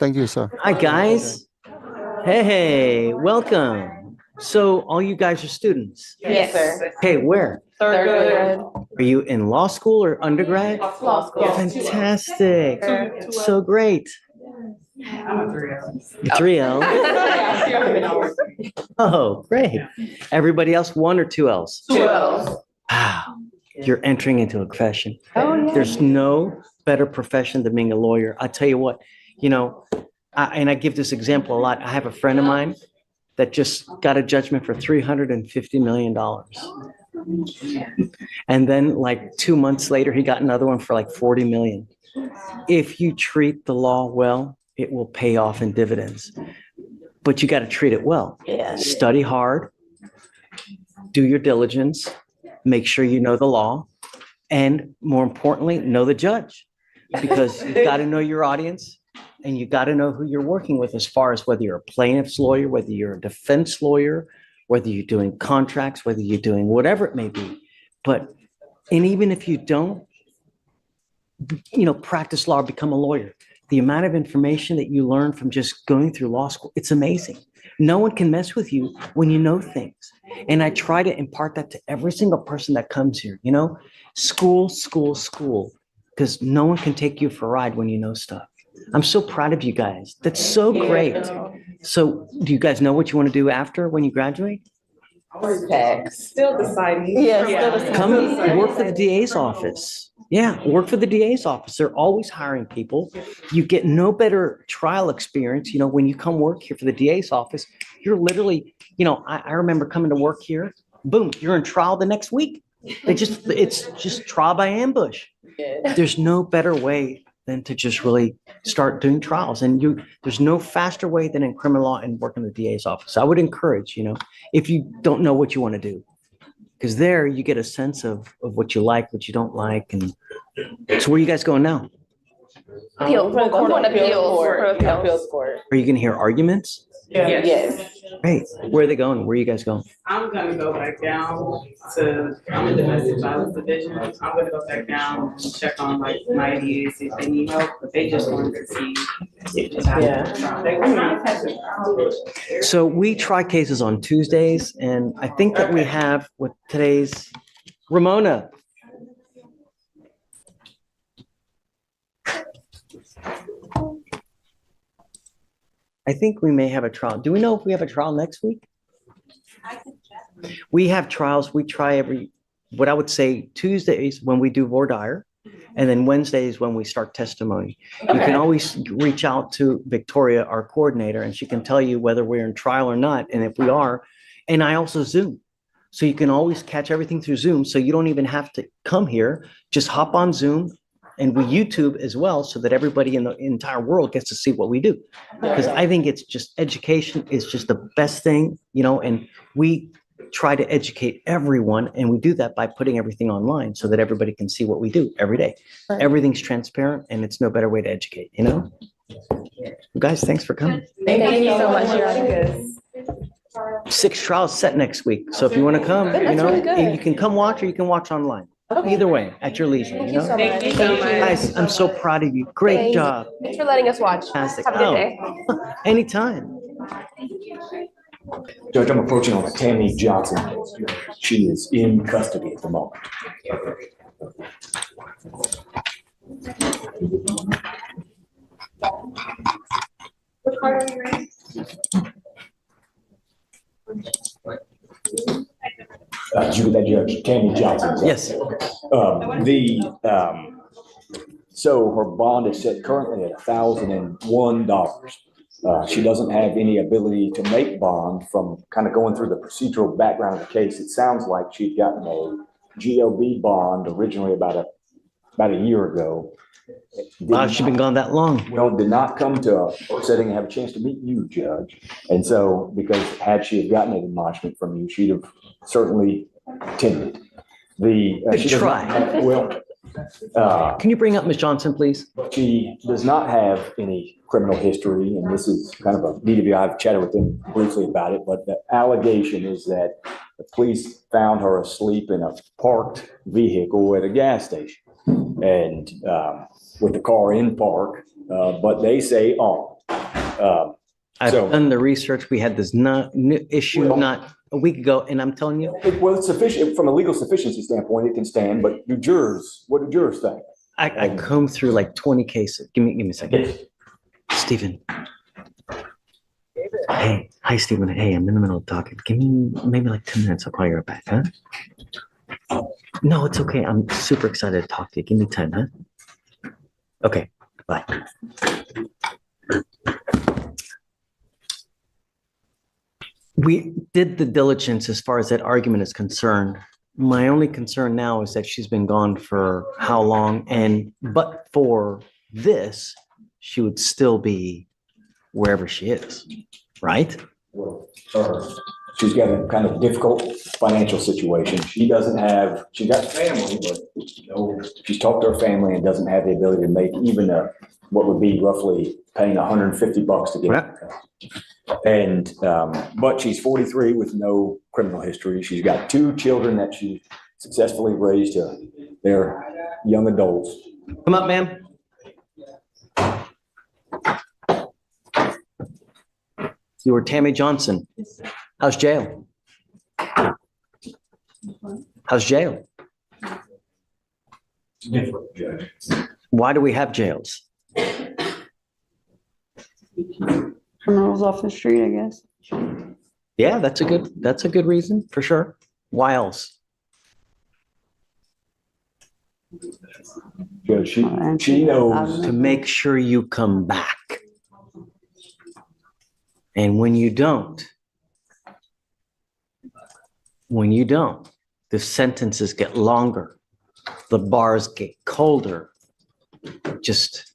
Thank you, sir. Hi, guys. Hey, welcome. So all you guys are students? Yes, sir. Okay, where? Third grade. Are you in law school or undergrad? Law school. Fantastic. So great. I'm a 3L. 3L. Oh, great. Everybody else, 1 or 2 Ls? 2 Ls. Wow. You're entering into a profession. Oh, yeah. There's no better profession than being a lawyer. I tell you what, and I give this example a lot. I have a friend of mine that just got a judgment for $350 million. And then like 2 months later, he got another one for like 40 million. If you treat the law well, it will pay off in dividends. But you got to treat it well. Yeah. Study hard, do your diligence, make sure you know the law, and more importantly, know the judge. Because you've got to know your audience and you got to know who you're working with as far as whether you're a plaintiff's lawyer, whether you're a defense lawyer, whether you're doing contracts, whether you're doing whatever it may be. And even if you don't, practice law, become a lawyer. The amount of information that you learn from just going through law school, it's amazing. No one can mess with you when you know things. And I try to impart that to every single person that comes here, school, because no one can take you for a ride when you know stuff. I'm so proud of you guys. That's so great. So do you guys know what you want to do after when you graduate? Still deciding. Yeah, still deciding. Come work for the DA's office. Yeah, work for the DA's office. They're always hiring people. You get no better trial experience. When you come work here for the DA's office, you're literally, I remember coming to work here, boom, you're in trial the next week. It's just trial by ambush. There's no better way than to just really start doing trials. And there's no faster way than in criminal law and working in the DA's office. I would encourage, if you don't know what you want to do, because there you get a sense of what you like, what you don't like. And so where are you guys going now? Appeals. We're going to appeals court. Are you going to hear arguments? Yes. Great. Where are they going? Where are you guys going? I'm gonna go back down I'm in domestic violence division. I'm gonna go back down and check on my IDs if they need help, but they just wanted to see if it's So we try cases on Tuesdays, and I think that we have with today's Ramona. I think we may have a trial. Do we know if we have a trial next week? We have trials. We try what I would say Tuesdays when we do voir dire, and then Wednesdays when we start testimony. You can always reach out to Victoria, our coordinator, and she can tell you whether we're in trial or not. And if we are, and I also Zoom. So you can always catch everything through Zoom. So you don't even have to come here. Just hop on Zoom. And we YouTube as well, so that everybody in the entire world gets to see what we do. Because I think it's just education is just the best thing, and we try to educate everyone. And we do that by putting everything online so that everybody can see what we do every day. Right. Everything's transparent, and it's no better way to educate, Guys, thanks for coming. Thank you so much. 6 trials set next week. So if you want to come, That's really good. you can come watch or you can watch online. Okay. Either way, at your leisure, Thank you so much. Thank you so much. Guys, I'm so proud of you. Great Thank you. job. Thanks for letting us watch. Fantastic. Have a good day. Anytime. Judge, I'm approaching on Tammy Johnson. She is in custody at the moment. What card are you in? That Judge Tammy Johnson. Yes. So her bond is set currently at $1,001. She doesn't have any ability to make bond from kind of going through the procedural background of the case. It sounds like she'd gotten a GLB bond originally about a year ago. Wow, she's been gone that long. Well, did not come to a setting and have a chance to meet you, Judge. And so, because had she have gotten an admonishment from you, she'd have certainly attended. Good try. Can you bring up Ms. Johnson, please? She does not have any criminal history, and this is kind of a neat of you. I've chatted with them briefly about it, but the allegation is that the police found her asleep in a parked vehicle at a gas station, and with the car in park, but they say armed. I've So- done the research. We had this issue not a week ago, and I'm telling you, Well, it's sufficient, from a legal sufficiency standpoint, it can stand, but what do jurors think? I combed through like 20 cases. Give me a second. Stephen. Hey, hi, Stephen. Hey, I'm in the middle of talking. Give me maybe like 10 minutes. I'll call you right back, huh? No, it's okay. I'm super excited to talk to you. Give me 10, huh? Okay, bye. We did the diligence as far as that argument is concerned. My only concern now is that she's been gone for how long? But for this, she would still be wherever she is, right? She's got a kind of difficult financial situation. She got family, but she's talked to her family and doesn't have the ability to make even what would be roughly paying $150 to get. And, but she's 43 with no criminal history. She's got 2 children that she successfully raised to their young adults. Come up, ma'am. You were Tammy Johnson. How's jail? How's jail? It's different, Judge. Why do we have jails? Criminals off the street, I guess. Yeah, that's a good reason for sure. Why else? Judge, she knows. To make sure you come back. And when you don't, the sentences get longer, the bars get colder. Just,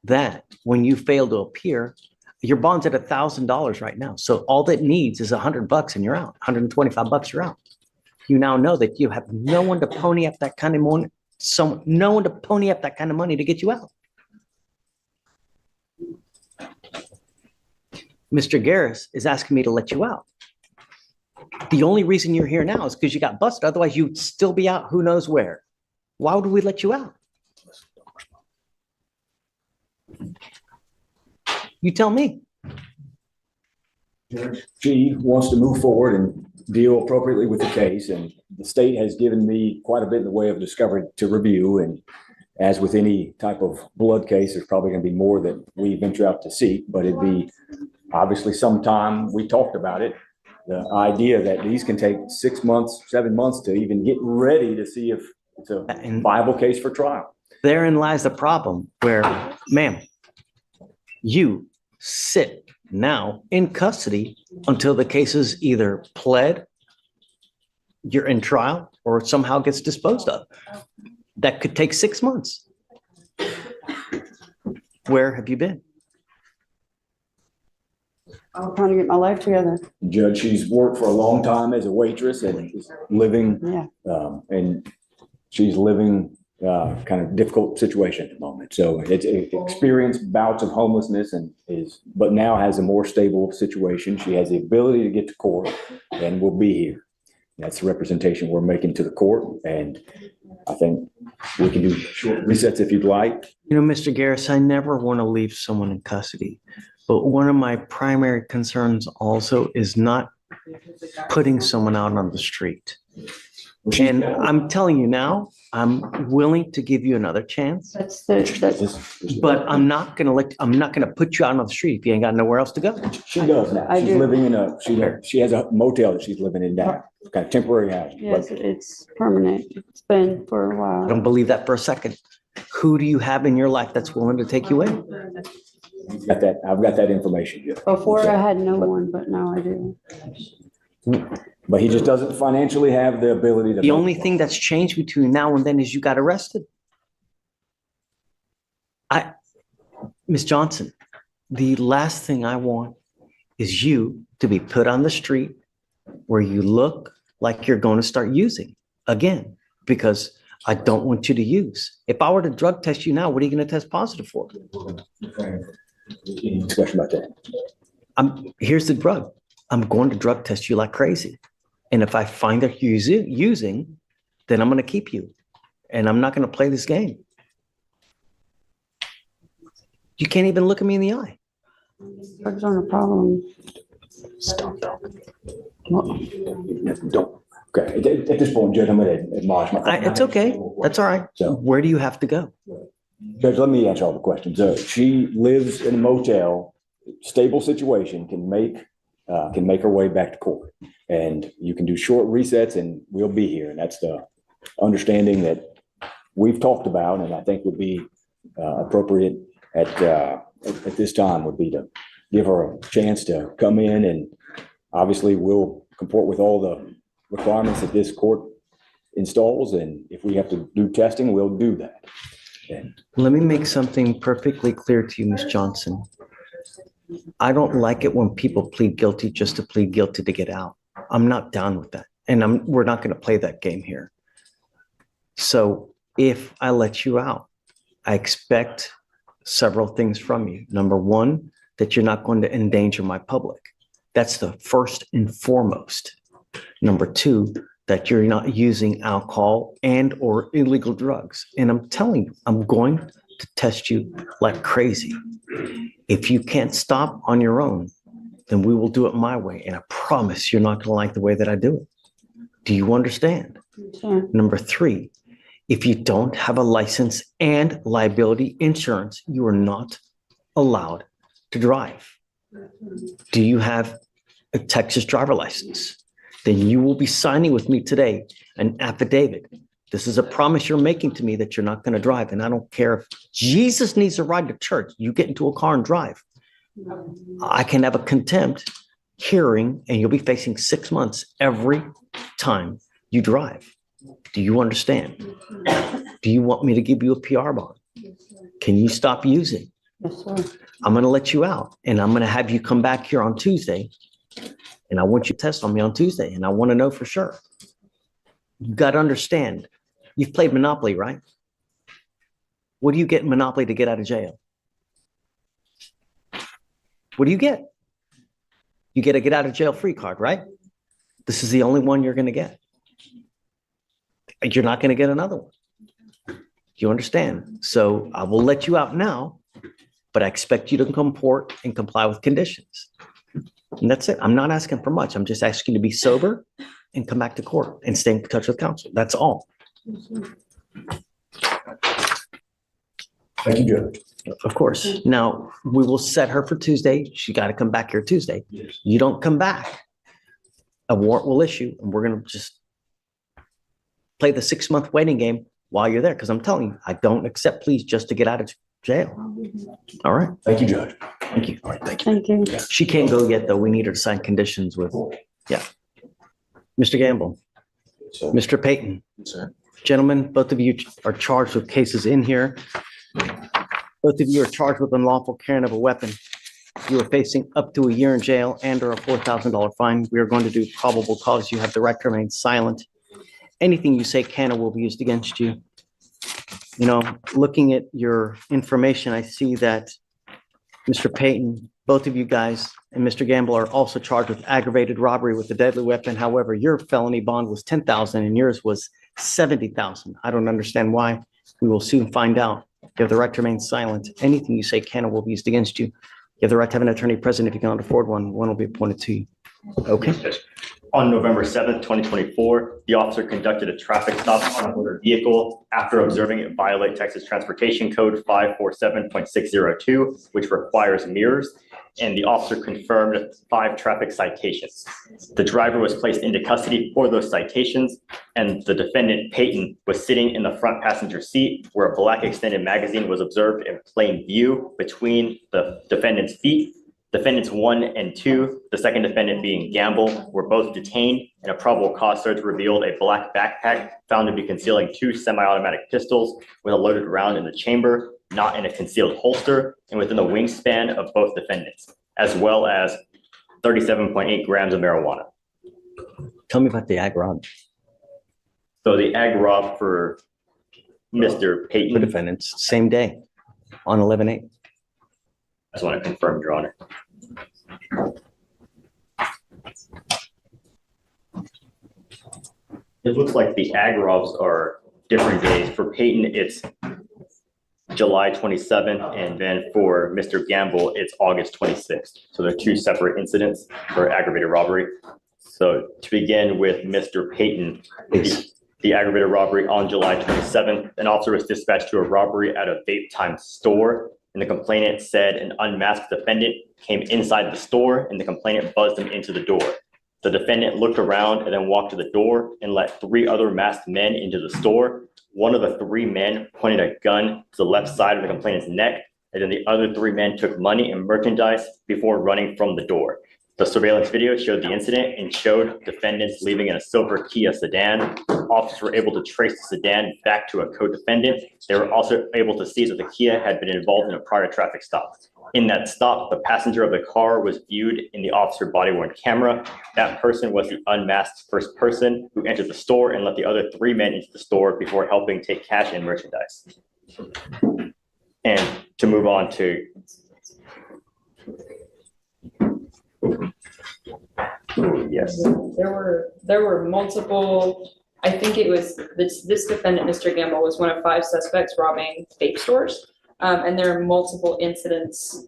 that when you fail to appear, your bond's at $1,000 right now. So all that needs is $100 and you're out, $125, you're out. You now know that you have no one to pony up that kind of money, no one to pony up that kind of money to get you out. Mr. Garris is asking me to let you out. The only reason you're here now is because you got busted. Otherwise, you'd still be out who knows where. Why would we let you out? You tell me. She wants to move forward and deal appropriately with the case, and the state has given me quite a bit in the way of discovery to review. And as with any type of blood case, there's probably going to be more that we venture out to seek, but it'd be obviously sometime. We talked about it, the idea that these can take 6 months, 7 months to even get ready to see if it's a viable case for trial. Therein lies the problem where, ma'am, you sit now in custody until the case is either pled, you're in trial, or somehow gets disposed of. That could take 6 months. Where have you been? I'm trying to get my life together. Judge, she's worked for a long time as a waitress and is living, and she's living kind of difficult situation at the moment. So it's experienced bouts of homelessness but now has a more stable situation. She has the ability to get to court and will be here. That's the representation we're making to the court. And I think we can do short resets if you'd like. Mr. Garris, I never want to leave someone in custody, but one of my primary concerns also is not putting someone out on the street. And I'm telling you now, I'm willing to give you another chance, but I'm not gonna put you out on the street if you ain't got nowhere else to go. She does now. She's living in she has a motel that she's living in now, kind of temporary housing. Yes, it's permanent. It's been for a I while. don't believe that for a second. Who do you have in your life that's willing to take you in? I've got that information. Before I had no one, but now I do. But he just doesn't financially have the ability to. The only thing that's changed between now and then is you got arrested. Ms. Johnson, the last thing I want is you to be put on the street where you look like you're going to start using again, because I don't want you to use. If I were to drug test you now, what are you going to test positive for? Any discussion about that? Here's the drug. I'm going to drug test you like crazy. And if I find that you're using, then I'm going to keep you. And I'm not going to play this game. You can't even look at me in the eye. There's not a problem. Stop talking. Don't. Okay, at this point, Judge, I'm going to admonish my. It's okay. That's all right. So- Where do you have to go? Judge, let me answer all the questions. She lives in a motel, stable situation, can make her way back to court. And you can do short resets and we'll be here. And that's the understanding that we've talked about and I think would be appropriate at this time would be to give her a chance to come in and obviously we'll comport with all the requirements that this court installs. And if we have to do testing, we'll do that. And Let me make something perfectly clear to you, Ms. Johnson. I don't like it when people plead guilty just to plead guilty to get out. I'm not down with that. And we're not going to play that game here. So if I let you out, I expect several things from you. Number one, that you're not going to endanger my public. That's the first and foremost. Number two, that you're not using alcohol and or illegal drugs. And I'm telling you, I'm going to test you like crazy. If you can't stop on your own, then we will do it my way. And I promise you're not going to like the way that I do it. Do you understand? Sure. Number three, if you don't have a license and liability insurance, you are not allowed to drive. Do you have a Texas driver license? Then you will be signing with me today an affidavit. This is a promise you're making to me that you're not going to drive. And I don't care if Jesus needs a ride to church, you get into a car and drive. I can have a contempt hearing and you'll be facing 6 months every time you drive. Do you understand? Do you want me to give you a PR bond? Can you stop using? Yes, sir. I'm going to let you out and I'm going to have you come back here on Tuesday. And I want you to test on me on Tuesday. And I want to know for sure. You got to understand, you've played Monopoly, right? What do you get in Monopoly to get out of jail? What do you get? You get a get out of jail free card, right? This is the only one you're going to get. You're not going to get another one. You understand? So I will let you out now, but I expect you to comport and comply with conditions. And that's it. I'm not asking for much. I'm just asking you to be sober and come back to court and stay in touch with counsel. That's all. thank you, Judge. Of course. Now, we will set her for Tuesday. She got to come back here Tuesday. You don't come back, a warrant will issue, and we're going to just play the 6-month waiting game while you're there. Because I'm telling you, I don't accept pleas just to get out of jail. All right. Thank you, Judge. Thank you. All right, thank you. Thank you. She can't go yet, though. We need her to sign conditions with, yeah. Mr. Gamble, Mr. Payton. Sir. Gentlemen, both of you are charged with cases in here. Both of you are charged with unlawful carrying of a weapon. You are facing up to a year in jail and or a $4,000 fine. We are going to do probable cause. You have the right to remain silent. Anything you say can or will be used against you. You know, looking at your information, I see that Mr. Payton, both of you guys, and Mr. Gamble are also charged with aggravated robbery with a deadly weapon. However, your felony bond was $10,000 and yours was $70,000. I don't understand why. We will soon find out. You have the right to remain silent. Anything you say can or will be used against you. You have the right to have an attorney present. If you cannot afford one, one will be appointed to you. Okay. On November 7th, 2024, the officer conducted a traffic stop on a motor vehicle after observing it violate Texas Transportation Code 547.602, which requires mirrors, and the officer confirmed 5 traffic citations. The driver was placed into custody for those citations, and the defendant, Payton, was sitting in the front passenger seat where a black extended magazine was observed in plain view between the defendant's feet. Defendants 1 and 2, the second defendant being Gamble, were both detained, and a probable cause search revealed a black backpack found to be concealing 2 semi-automatic pistols with a loaded round in the chamber, not in a concealed holster, and within the wingspan of both defendants, as well as 37.8 grams of marijuana. Tell me about the ag rob. So the ag rob for Mr. The Payton, defendants, same day on 11/8. I just want to confirm, Your Honor. It looks like the ag robs are different days. For Payton, it's July 27th, and then for Mr. Gamble, it's August 26th. So they're two separate incidents for aggravated robbery. So to begin with Mr. Payton, the aggravated robbery on July 27th, an officer was dispatched to a robbery at a vape time store, and the complainant said an unmasked defendant came inside the store and the complainant buzzed him into the door. The defendant looked around and then walked to the door and let three other masked men into the store. One of the three men pointed a gun to the left side of the complainant's neck, and then the other three men took money and merchandise before running from the door. The surveillance video showed the incident and showed defendants leaving in a silver Kia sedan. Officers were able to trace the sedan back to a co-defendant. They were also able to see that the Kia had been involved in a prior traffic stop. In that stop, the passenger of the car was viewed in the officer body-worn camera. That person was the unmasked first person who entered the store and let the other three men into the store before helping take cash and merchandise. And to move on to yes. There were multiple, I think it was this defendant, Mr. Gamble, was one of 5 suspects robbing vape stores. And there are multiple incidents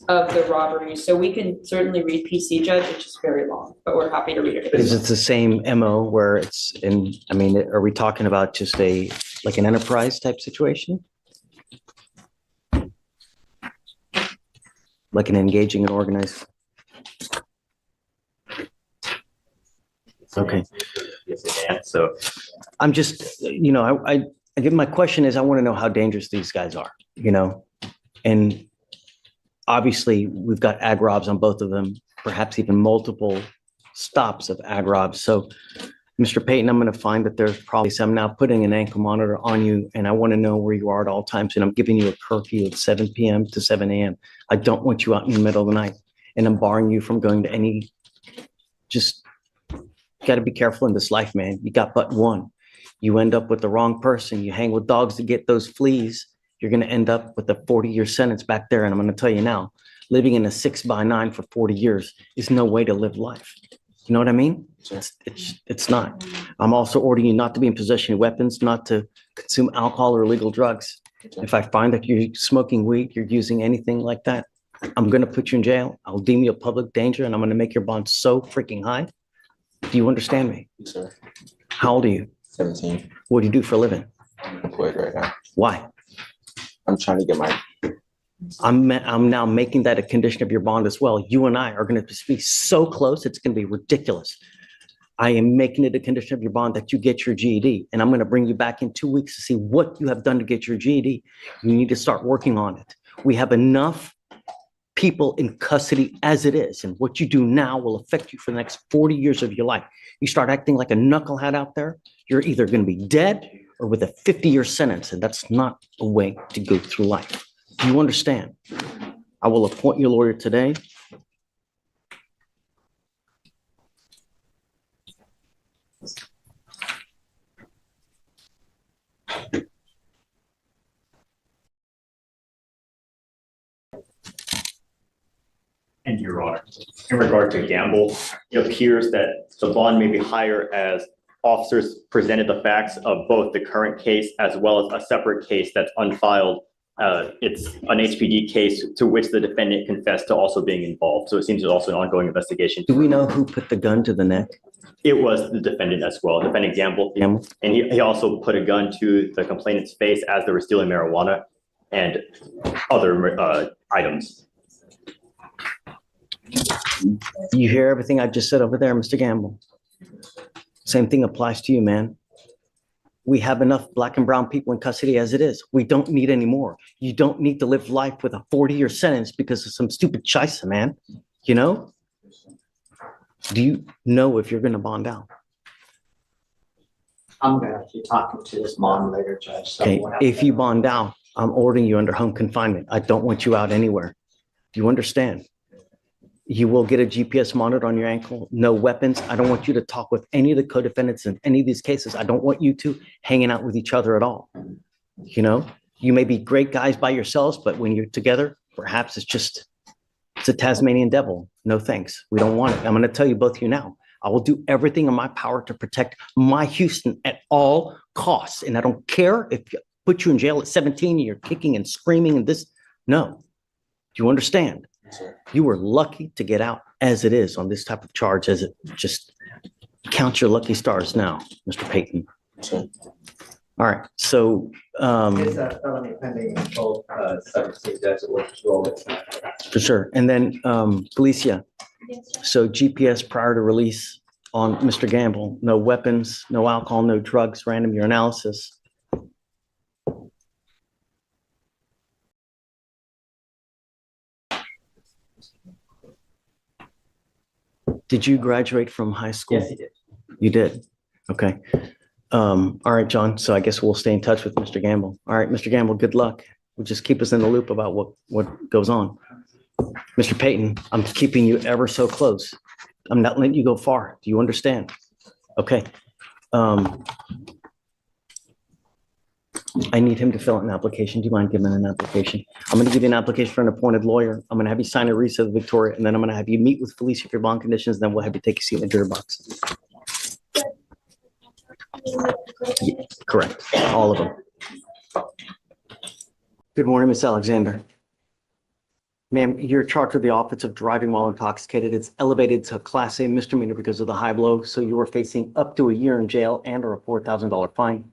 of the robbery. So we can certainly read PC Judge, which is very long, but we're happy to read it. Is it the same MO where it's in, I mean, are we talking about just like an enterprise type situation? Like an engaging and organized? Okay. So I'm just, I give my question is I want to know how dangerous these guys are, and obviously we've got ag robs on both of them, perhaps even multiple stops of ag robs. So Mr. Payton, I'm going to find that there's probably some now putting an ankle monitor on you, and I want to know where you are at all times. And I'm giving you a curfew of 7 p.m. to 7 a.m. I don't want you out in the middle of the night, and I'm barring you from going to any, just got to be careful in this life, man. You got but one. You end up with the wrong person. You hang with dogs to get those fleas. You're going to end up with a 40-year sentence back there. And I'm going to tell you now, living in a 6x9 for 40 years is no way to live life. You know what I mean? It's not. I'm also ordering you not to be in possession of weapons, not to consume alcohol or illegal drugs. If I find that you're smoking weed, you're using anything like that, I'm going to put you in jail. I'll deem you a public danger, and I'm going to make your bond so freaking high. Do you understand me? Yes, sir. How old are you? 17. What do you do for a living? I'm employed right now. Why? I'm trying to get my. I'm now making that a condition of your bond as well. You and I are going to be so close, it's going to be ridiculous. I am making it a condition of your bond that you get your GED, and I'm going to bring you back in 2 weeks to see what you have done to get your GED. You need to start working on it. We have enough people in custody as it is, and what you do now will affect you for the next 40 years of your life. You start acting like a knucklehead out there, you're either going to be dead or with a 50-year sentence, and that's not a way to go through life. Do you understand? I will appoint your lawyer today. And Your Honor, in regard to Gamble, it appears that the bond may be higher as officers presented the facts of both the current case as well as a separate case that's unfiled. It's an HPD case to which the defendant confessed to also being involved. So it seems there's also an ongoing investigation. Do we know who put the gun to the neck? It was the defendant as well, defendant Gamble. Gamble? And he also put a gun to the complainant's face as they were stealing marijuana and other items. You hear everything I just said over there, Mr. Gamble? Same thing applies to you, man. We have enough black and brown people in custody as it is. We don't need any more. You don't need to live life with a 40-year sentence because of some stupid scheisse, man. You know? Do you know if you're going to bond out? I'm gonna be talking to this mom later, Judge. So Okay, we'll have if to- you bond out, I'm ordering you under home confinement. I don't want you out anywhere. Do you understand? You will get a GPS monitor on your ankle, no weapons. I don't want you to talk with any of the co-defendants in any of these cases. I don't want you two hanging out with each other at all. You know, you may be great guys by yourselves, but when you're together, perhaps it's a Tasmanian devil. No thanks. We don't want it. I'm going to tell you both of you now. I will do everything in my power to protect my Houston at all costs. And I don't care if you put you in jail at 17, and you're kicking and screaming and this. No. Do you understand? You were lucky to get out as it is on this type of charge, as it just count your lucky stars now, Mr. Payton. All right, so, It's a felony pending until 17 days, it will just roll it. for sure. And then, Felicia, so GPS prior to release on Mr. Gamble, no weapons, no alcohol, no drugs, random urinalysis. Did you graduate from high school? Yes, he did. You did? Okay. All right, John. So I guess we'll stay in touch with Mr. Gamble. All right, Mr. Gamble, good luck. We'll just keep us in the loop about what goes on. Mr. Payton, I'm keeping you ever so close. I'm not letting you go far. Do you understand? Okay. I need him to fill out an application. Do you mind giving an application? I'm going to give you an application for an appointed lawyer. I'm going to have you sign a receipt of Victoria, and then I'm going to have you meet with Felicia for your bond conditions. Then we'll have you take a seat in the jury box. Yeah, correct. All of them. Good morning, Miss Alexander. Ma'am, you're charged with the offense of driving while intoxicated. It's elevated to a Class A misdemeanor because of the high blow. So you are facing up to a year in jail and or a $4,000 fine.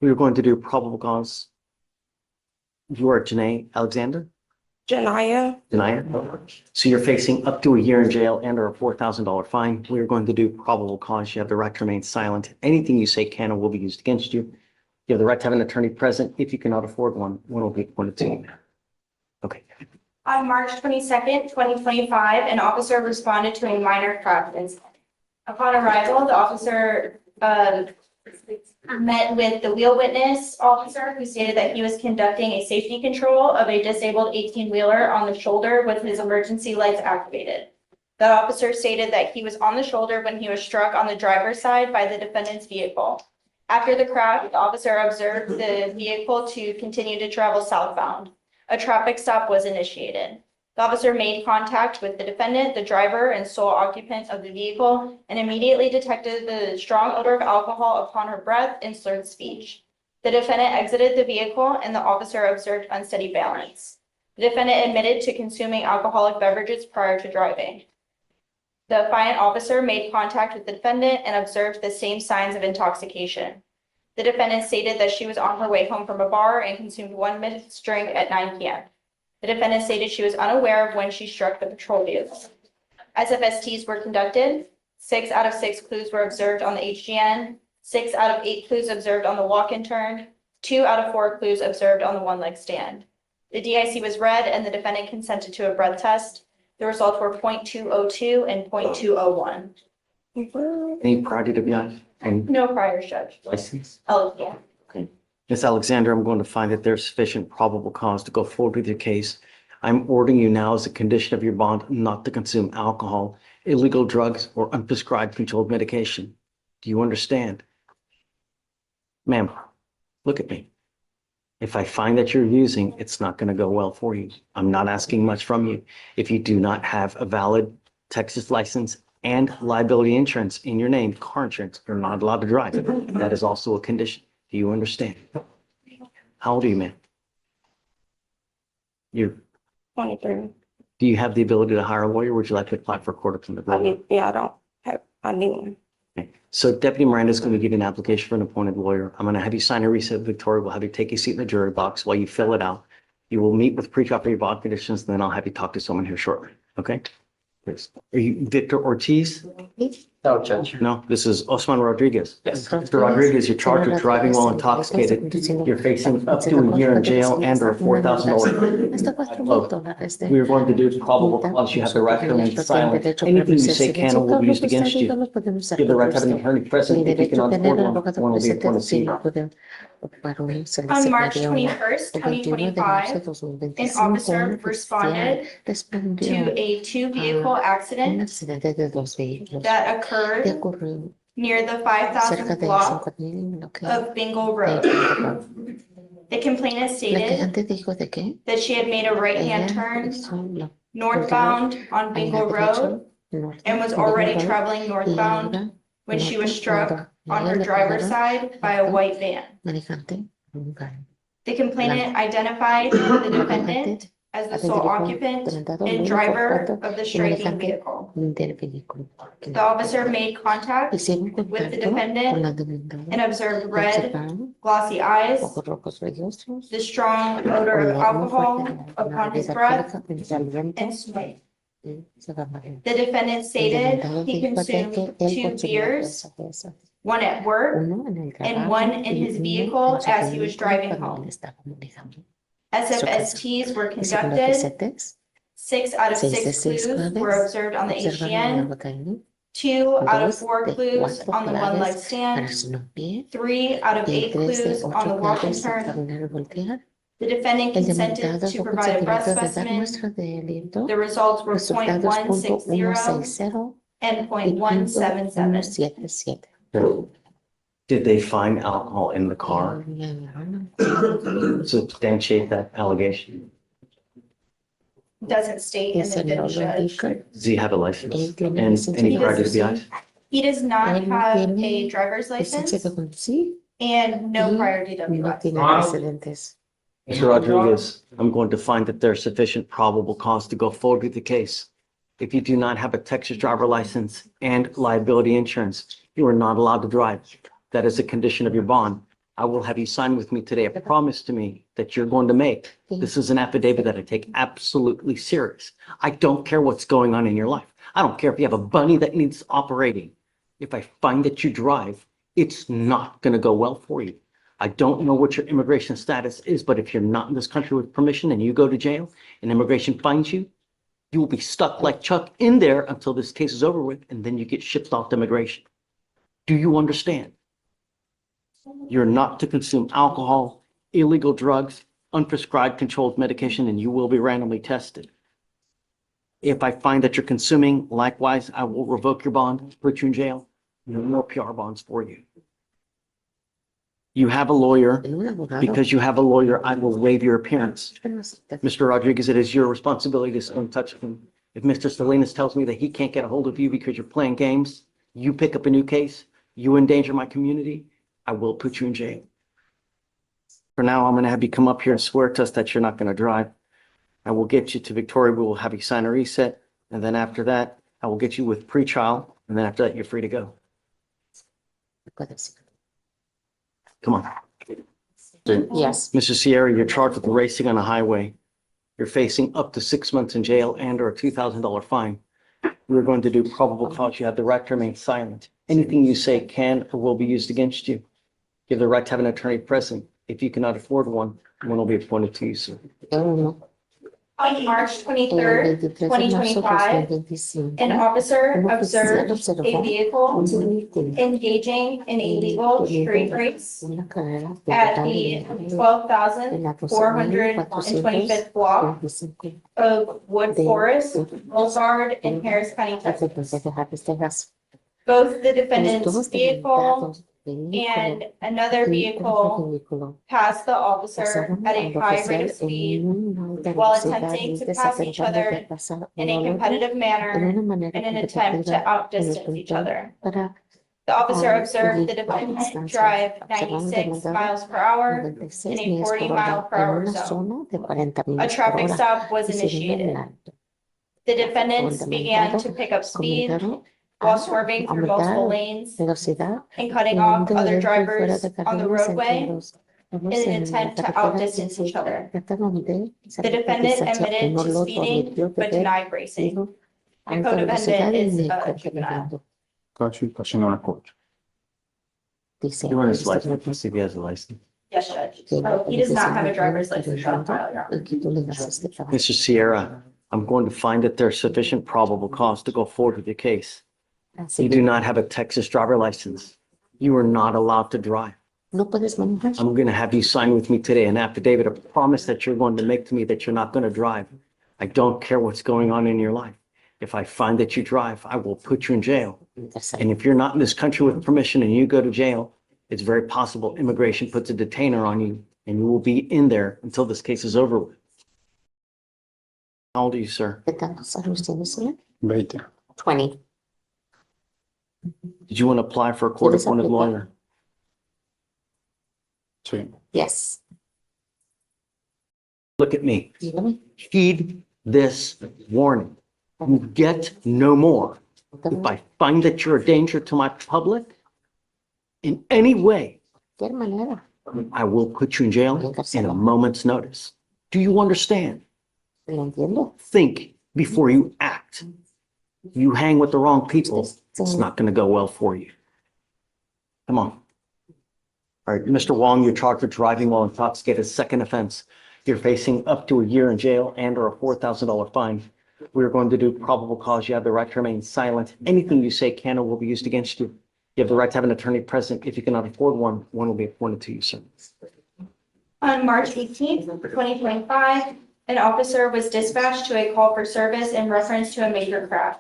We are going to do probable cause. You are Janae Alexander? Janaya, Janaya? So you're facing up to a year in jail and or a $4,000 fine. We are going to do probable cause. You have the right to remain silent. Anything you say can or will be used against you. You have the right to have an attorney present. If you cannot afford one will be appointed to you. Okay. on March 22nd, 2025, an officer responded to a minor traffic incident. Upon arrival, the officer met with the wheel witness officer who stated that he was conducting a safety control of a disabled 18-wheeler on the shoulder with his emergency lights activated. The officer stated that he was on the shoulder when he was struck on the driver's side by the defendant's vehicle. After the crash, the officer observed the vehicle to continue to travel southbound. A traffic stop was initiated. The officer made contact with the defendant, the driver, and sole occupant of the vehicle, and immediately detected the strong odor of alcohol upon her breath and slurred speech. The defendant exited the vehicle, and the officer observed unsteady balance. The defendant admitted to consuming alcoholic beverages prior to driving. The affiant officer made contact with the defendant and observed the same signs of intoxication. The defendant stated that she was on her way home from a bar and consumed 1 mixed drink at 9 p.m. The defendant stated she was unaware of when she struck the patrol vehicle. SFSTs were conducted. 6 out of 6 clues were observed on the HGN. 6 out of 8 clues observed on the walk and turn. 2 out of 4 clues observed on the one-leg stand. The DIC was read and the defendant consented to a breath test. The results were 0.202 and 0.201. Any prior DWI and No prior, Judge. license? Oh, yeah. Ms. Alexander, I'm going to find that there's sufficient probable cause to go forward with your case. I'm ordering you now as a condition of your bond not to consume alcohol, illegal drugs, or unprescribed controlled medication. Do you understand? Ma'am, look at me. If I find that you're using, it's not going to go well for you. I'm not asking much from you. If you do not have a valid Texas license and liability insurance in your name, car insurance, you're not allowed to drive. That is also a condition. Do you understand? How old are you, man? You, 23. do you have the ability to hire a lawyer? Would you like to apply for a court appointed lawyer? I don't have, I need one. Okay. So Deputy Miranda is going to give you an application for an appointed lawyer. I'm going to have you sign a receipt, Victoria. We'll have you take a seat in the jury box while you fill it out. You will meet with pre-trial bond conditions, and then I'll have you talk to someone here shortly. Okay? Please. Are you Victor Ortiz? No, Judge. No, this is Osman Rodriguez. Yes. Mr. Rodriguez, you're charged with driving while intoxicated. You're facing up to a year in jail and or $4,000. We are going to do probable cause. You have the right to remain silent. Anything you say can or will be used against you. You have the right to have an attorney present. If you cannot afford one will be appointed to you. On March 21st, 2025, an officer responded to a 2-vehicle accident that occurred near the 5,000th block of Bingle Road. The complainant stated that she had made a right-hand turn northbound on Bingle Road and was already traveling northbound when she was struck on her driver's side by a white van. The complainant identified the defendant as the sole occupant and driver of the striking vehicle. The officer made contact with the defendant and observed red, glossy eyes, the strong odor of alcohol upon his breath, and sweat. The defendant stated he consumed 2 beers, one at work and one in his vehicle as he was driving home. SFSTs were conducted. 6 out of 6 clues were observed on the HGN. 2 out of 4 clues on the one leg stand. 3 out of 8 clues on the walk and turn. The defendant consented to provide a breath specimen. The results were 0.160 and 0.177. Did they find alcohol in the car? Substantiate that allegation. Doesn't state in the bill, Judge. Does he have a license and any prior DWIs? He does not have a driver's license and no prior DWIs. Mr. Rodriguez, I'm going to find that there's sufficient probable cause to go forward with the case. If you do not have a Texas driver license and liability insurance, you are not allowed to drive. That is a condition of your bond. I will have you sign with me today a promise to me that you're going to make. This is an affidavit that I take absolutely serious. I don't care what's going on in your life. I don't care if you have a bunny that needs operating. If I find that you drive, it's not going to go well for you. I don't know what your immigration status is, but if you're not in this country with permission and you go to jail and immigration finds you, you will be stuck like Chuck in there until this case is over with, and then you get shipped off to immigration. Do you understand? You're not to consume alcohol, illegal drugs, unprescribed controlled medication, and you will be randomly tested. If I find that you're consuming, likewise, I will revoke your bond, put you in jail. No more PR bonds for you. You have a lawyer. Because you have a lawyer, I will waive your appearance. Mr. Rodriguez, it is your responsibility to stay in touch with him. If Mr. Salinas tells me that he can't get a hold of you because you're playing games, you pick up a new case, you endanger my community, I will put you in jail. For now, I'm going to have you come up here and swear to us that you're not going to drive. I will get you to Victoria. We will have you sign a reset. And then after that, I will get you with pretrial. And then after that, you're free to go. Come on. Yes. Mr. Sierra, you're charged with racing on a highway. You're facing up to 6 months in jail and or a $2,000 fine. We're going to do probable cause. You have the right to remain silent. Anything you say can or will be used against you. You have the right to have an attorney present. If you cannot afford one will be appointed to you, sir. On March 23rd, 2025, an officer observed a vehicle engaging in a legal street race at the 12,425th block of Wood Forest Boulevard in Harris County, Texas. Both the defendant's vehicle and another vehicle passed the officer at a high rate of speed while attempting to pass each other in a competitive manner in an attempt to outdistance each other. The officer observed the defendant drive 96 miles per hour in a 40-mile-per-hour zone. A traffic stop was initiated. The defendants began to pick up speed while swerving through multiple lanes and cutting off other drivers on the roadway in an attempt to outdistance each other. The defendant admitted to speeding but denied racing. The co-defendant is a juvenile. You want his license, see if he has a license. Yes, Judge. Oh, he does not have a driver's license on file, Your Honor. Mr. Sierra, I'm going to find that there's sufficient probable cause to go forward with your case. You do not have a Texas driver license. You are not allowed to drive. I'm going to have you sign with me today an affidavit, a promise that you're going to make to me that you're not going to drive. I don't care what's going on in your life. If I find that you drive, I will put you in jail. And if you're not in this country with permission and you go to jail, it's very possible immigration puts a detainer on you and you will be in there until this case is over with. How old are you, sir? 20. Did you want to apply for a court-appointed lawyer? Yes. Look at me. Dígame. Heed this warning. You get no more. If I find that you're a danger to my public in any way, ¿Qué manera? I will put you in jail in a moment's notice. Do you understand? ¿Lo entiendo? Think before you act. You hang with the wrong people, it's not going to go well for you. Come on. All right, Mr. Wong, you're charged with driving while intoxicated, second offense. You're facing up to a year in jail and or a $4,000 fine. We're going to do probable cause. You have the right to remain silent. Anything you say can or will be used against you. You have the right to have an attorney present. If you cannot afford one, one will be appointed to you, sir. On March 18th, 2025, an officer was dispatched to a call for service in reference to a major crash.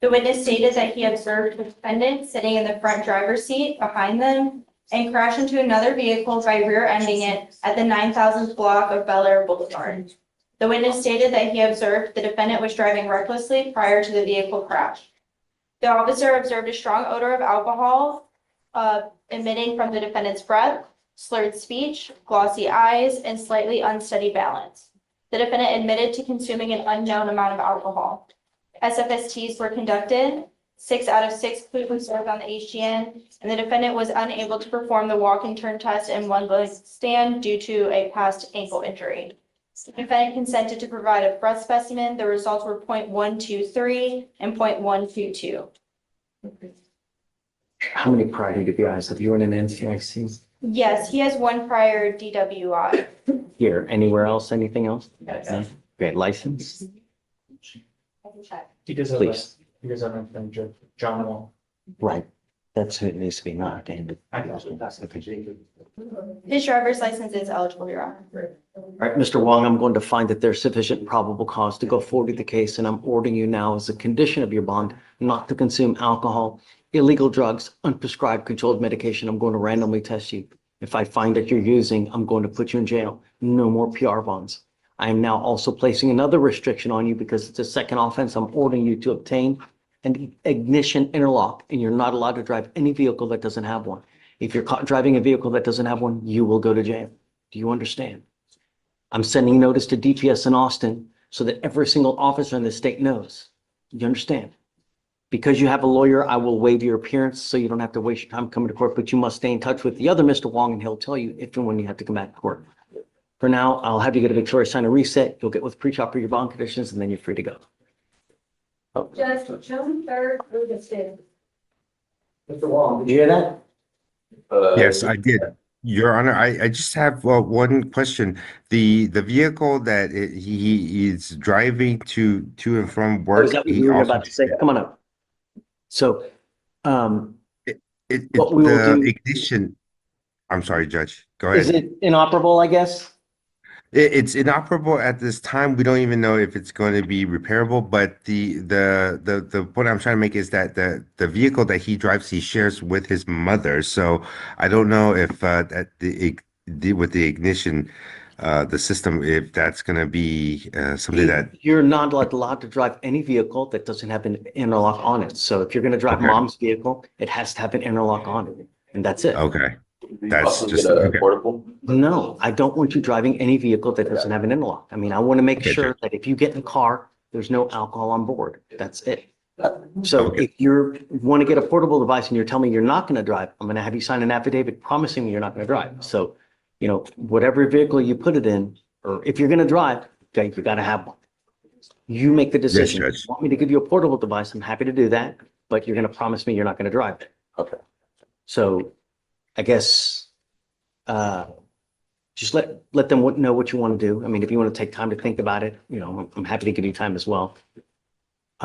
The witness stated that he observed the defendant sitting in the front driver's seat behind them and crash into another vehicle by rear-ending it at the 9,000th block of Bel Air Boulevard. The witness stated that he observed the defendant was driving recklessly prior to the vehicle crash. The officer observed a strong odor of alcohol emitting from the defendant's breath, slurred speech, glossy eyes, and slightly unsteady balance. The defendant admitted to consuming an unknown amount of alcohol. SFSTs were conducted. 6 out of 6 clues were served on the HGN, and the defendant was unable to perform the walk and turn test in one leg stand due to a past ankle injury. The defendant consented to provide a breath specimen. The results were 0.123 and 0.122. How many prior DWIs have you in an NCIC? Yes, he has one prior DWI. Here, anywhere else, anything else? No? Okay, license, I can check. He does have, please. he does have an John Wall. Right. That's who it needs to be, not David. His driver's license is eligible, Your Honor. All right, Mr. Wong, I'm going to find that there's sufficient probable cause to go forward with the case, and I'm ordering you now as a condition of your bond not to consume alcohol, illegal drugs, unprescribed controlled medication. I'm going to randomly test you. If I find that you're using, I'm going to put you in jail. No more PR bonds. I am now also placing another restriction on you because it's a second offense. I'm ordering you to obtain an ignition interlock, and you're not allowed to drive any vehicle that doesn't have one. If you're caught driving a vehicle that doesn't have one, you will go to jail. Do you understand? I'm sending notice to DPS in Austin so that every single officer in the state knows. You understand? Because you have a lawyer, I will waive your appearance so you don't have to waste your time coming to court, but you must stay in touch with the other Mr. Wong and he'll tell you if and when you have to come back to court. For now, I'll have you get a Victoria sign a reset. You'll get with pre-chop for your bond conditions and then you're free to go. Judge, June 3rd through the 5th. Mr. Wong, did you hear that? Yes, I did. Your Honor, I just have one question. The vehicle that he is driving to and from Oh, work. is that what he you were also- about to say? Come on up. So, It, what we will the do- ignition. I'm sorry, Judge. Go is ahead. it inoperable, I guess? It's inoperable at this time. We don't even know if it's going to be repairable. But the point I'm trying to make is that the vehicle that he drives, he shares with his mother. So I don't know if that with the ignition, the system, if that's going to be something that. You're not allowed to drive any vehicle that doesn't have an interlock on it. So if you're going to drive Okay. mom's vehicle, it has to have an interlock on it, and that's it. Okay, that's just okay. Portable. No, I don't want you driving any vehicle that doesn't have an interlock. I mean, I want to make Okay, sure that if you get in the car, there's no alcohol on board. That's it. So Okay. if you want to get a portable device and you're telling me you're not going to drive, I'm going to have you sign an affidavit promising me you're not going to drive. So, you know, whatever vehicle you put it in, or if you're going to drive, okay, you got to have one. You make the decision. If Judge. you want me to give you a portable device, I'm happy to do that, but you're going to promise me you're not going to drive it. Okay. So I guess, just let them know what you want to do. I mean, if you want to take time to think about it, you know, I'm happy to give you time as well.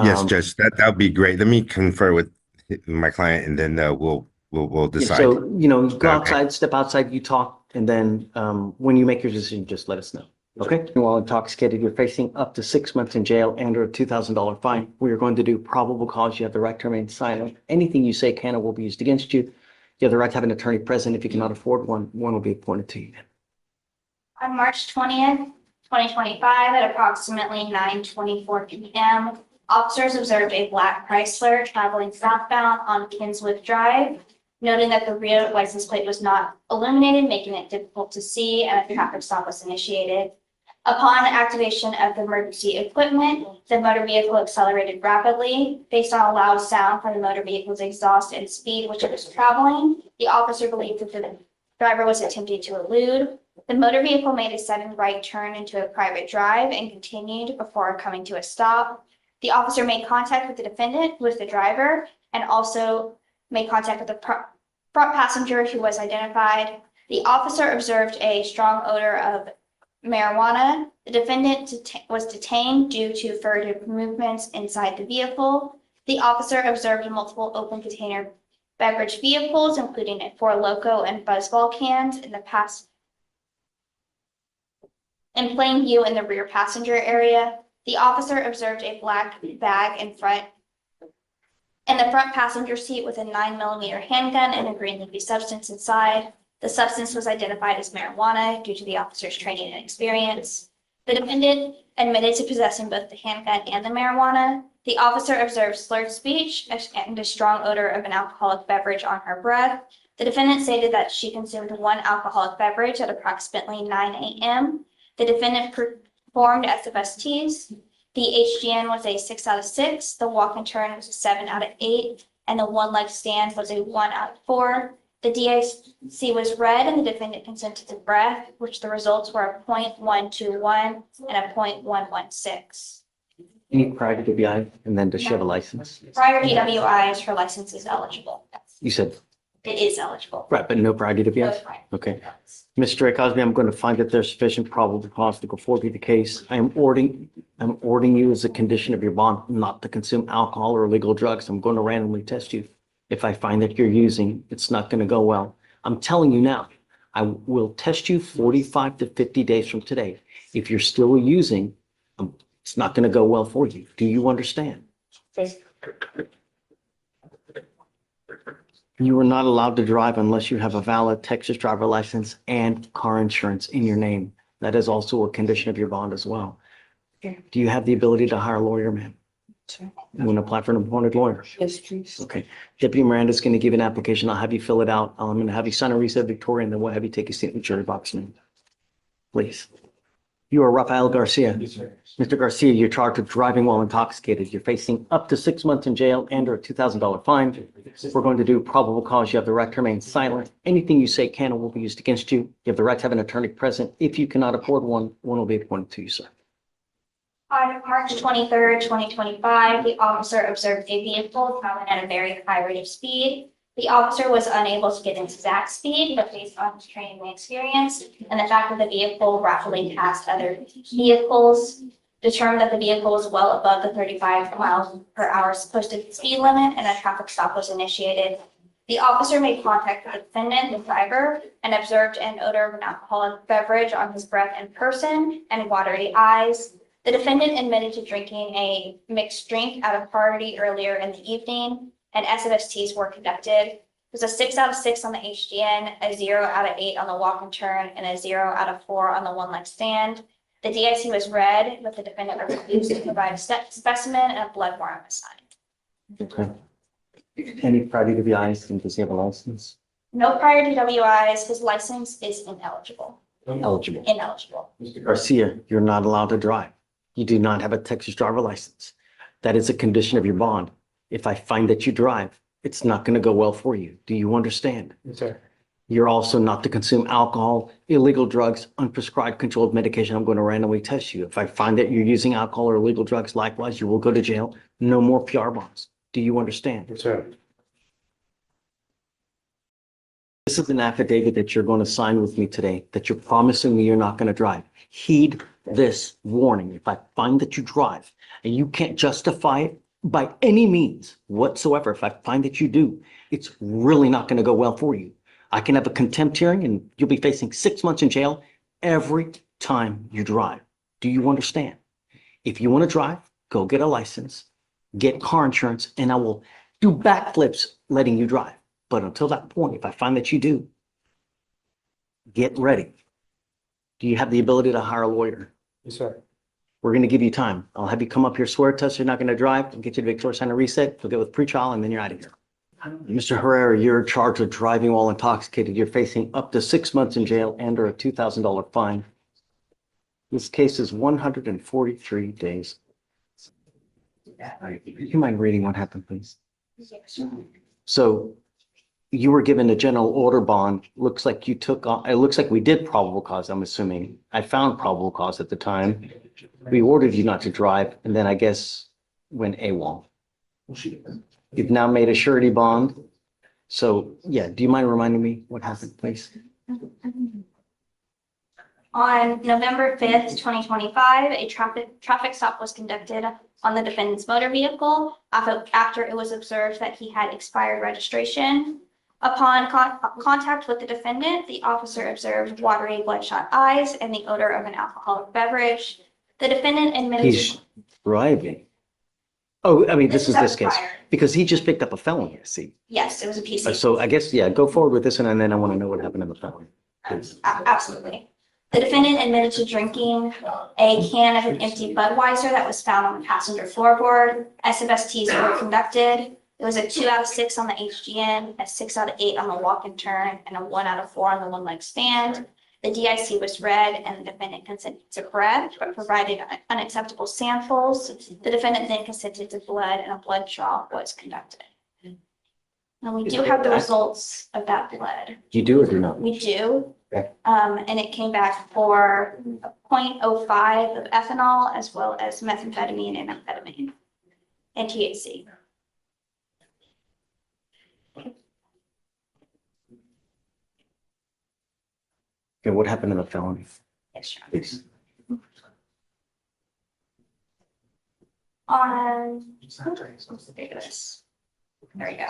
Yes, Judge, that would be great. Let me confer with my client and then we'll Yeah, decide. so, you know, go Okay. outside, step outside, you talk, and then when you make your decision, just let us know. Okay? While intoxicated, you're facing up to 6 months in jail and or a $2,000 fine. We are going to do probable cause. You have the right to remain silent. Anything you say can or will be used against you. You have the right to have an attorney present. If you cannot afford one, one will be appointed to you. On March 20th, 2025, at approximately 9:24 p.m., officers observed a black Chrysler traveling southbound on Kinswood Drive, noting that the rear license plate was not illuminated, making it difficult to see, and a traffic stop was initiated. Upon activation of the emergency equipment, the motor vehicle accelerated rapidly based on a loud sound from the motor vehicle's exhaust and speed which it was traveling. The officer believed that the driver was attempting to elude. The motor vehicle made a sudden right turn into a private drive and continued before coming to a stop. The officer made contact with the defendant, who was the driver, and also made contact with the front passenger, who was identified. The officer observed a strong odor of marijuana. The defendant was detained due to furtive movements inside the vehicle. The officer observed multiple open container beverage vehicles, including a Four Loko and Buzzball cans in plain view in the rear passenger area. The officer observed a black bag in the front passenger seat with a 9mm handgun and a green leafy substance inside. The substance was identified as marijuana due to the officer's training and experience. The defendant admitted to possessing both the handgun and the marijuana. The officer observed slurred speech and a strong odor of an alcoholic beverage on her breath. The defendant stated that she consumed one alcoholic beverage at approximately 9 a.m. The defendant performed SFSTs. The HGN was a 6 out of 6. The walk and turn was a 7 out of 8. And the one leg stand was a 1 out of 4. The DIC was read and the defendant consented to breath, which the results were a .121 and a .116. Any prior to DWI, and then does she have a license? Prior DWIs, her license is eligible. You said, It is eligible. right, but no prior to No DWI? prior. Okay. Mr. Drake Cosby, I'm going to find that there's sufficient probable cause to go forward with the case. I'm ordering you as a condition of your bond not to consume alcohol or illegal drugs. I'm going to randomly test you. If I find that you're using, it's not going to go well. I'm telling you now, I will test you 45 to 50 days from today. If you're still using, it's not going to go well for you. Do you understand? You are not allowed to drive unless you have a valid Texas driver license and car insurance in your name. That is also a condition of your bond as well. Do you have the ability to hire a lawyer, ma'am? Sure. You want to apply for an appointed lawyer? Yes, please. Okay. Deputy Miranda is going to give an application. I'll have you fill it out. I'm going to have you sign a reset Victoria, and then we'll have you take a signature box, ma'am. Please. You are Rafael Garcia. Yes, sir. Mr. Garcia, you're charged with driving while intoxicated. You're facing up to 6 months in jail and or a $2,000 fine. We're going to do probable cause. You have the right to remain silent. Anything you say can or will be used against you. You have the right to have an attorney present. If you cannot afford one, one will be appointed to you, sir. On March 23rd, 2025, the officer observed a vehicle traveling at a very high rate of speed. The officer was unable to get its exact speed, but based on his training and experience and the fact that the vehicle rapidly passed other vehicles, determined that the vehicle was well above the 35 miles per hour posted speed limit and a traffic stop was initiated. The officer made contact with the defendant, the driver, and observed an odor of an alcoholic beverage on his breath and person and watery eyes. The defendant admitted to drinking a mixed drink at a party earlier in the evening, and SFSTs were conducted. It was a 6 out of 6 on the HGN, a 0 out of 8 on the walk and turn, and a 0 out of 4 on the one leg stand. The DIC was read, but the defendant refused to provide a specimen and a blood warrant was signed. Okay. Any prior to DWIs, and does he have a license? No prior DWIs, his license is ineligible. Eligible. Ineligible. Mr. Garcia, you're not allowed to drive. You do not have a Texas driver license. That is a condition of your bond. If I find that you drive, it's not going to go well for you. Do you understand? Yes, sir. You're also not to consume alcohol, illegal drugs, unprescribed controlled medication. I'm going to randomly test you. If I find that you're using alcohol or illegal drugs, likewise, you will go to jail. No more PR bonds. Do you understand? Yes, sir. This is an affidavit that you're going to sign with me today, that you're promising me you're not going to drive. Heed this warning. If I find that you drive and you can't justify it by any means whatsoever, if I find that you do, it's really not going to go well for you. I can have a contempt hearing and you'll be facing 6 months in jail every time you drive. Do you understand? If you want to drive, go get a license, get car insurance, and I will do backflips letting you drive. But until that point, if I find that you do, get ready. Do you have the ability to hire a lawyer? Yes, sir. We're going to give you time. I'll have you come up here, swear to us you're not going to drive, we'll get you to Victoria Center reset, you'll get with pretrial, and then you're out of here. Mr. Herrera, you're charged with driving while intoxicated. You're facing up to 6 months in jail and or a $2,000 fine. This case is 143 days. You mind reading what happened, please? So you were given a general order bond. Looks like you took, it looks like we did probable cause, I'm assuming. I found probable cause at the time. We ordered you not to drive, and then I guess went AWOL. You've now made a surety bond. So, yeah, do you mind reminding me what happened, please? On November 5th, 2025, a traffic stop was conducted on the defendant's motor vehicle after it was observed that he had expired registration. Upon contact with the defendant, the officer observed watery, bloodshot eyes and the odor of an alcoholic beverage. The defendant admitted He's driving. Oh, I mean, this is this case, prior. because he just picked up a felony, I see. Yes, it was a PC. So I guess, yeah, go forward with this one, and then I want to know what happened in the felony. Absolutely. The defendant admitted to drinking a can of an empty Budweiser that was found on the passenger floorboard. SFSTs were conducted. It was a 2 out of 6 on the HGN, a 6 out of 8 on the walk and turn, and a 1 out of 4 on the one leg stand. The DIC was read and the defendant consented to breath, but provided unacceptable samples. The defendant then consented to blood, and a blood draw was conducted. And we do have the results of that blood. You do or do not? We do. Okay. And it came back for 0.05 of ethanol, as well as methamphetamine and amphetamine and THC. Okay, what happened in the felony? Yes, Your Honor. Please. There we go.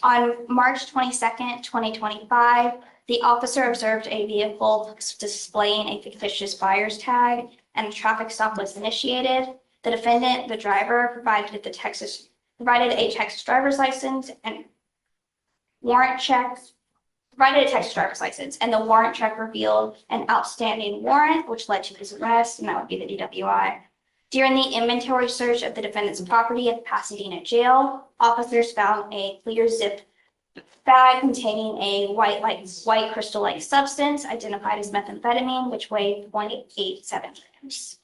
On March 22nd, 2025, the officer observed a vehicle displaying a fictitious buyer's tag, and a traffic stop was initiated. The defendant, the driver, provided a Texas driver's license and warrant checks. Provided a Texas driver's license, and the warrant check revealed an outstanding warrant, which led to his arrest, and that would be the DWI. During the inventory search of the defendant's property at Pasadena jail, officers found a clear zip bag containing a white crystal-like substance identified as methamphetamine, which weighed 0.87 grams.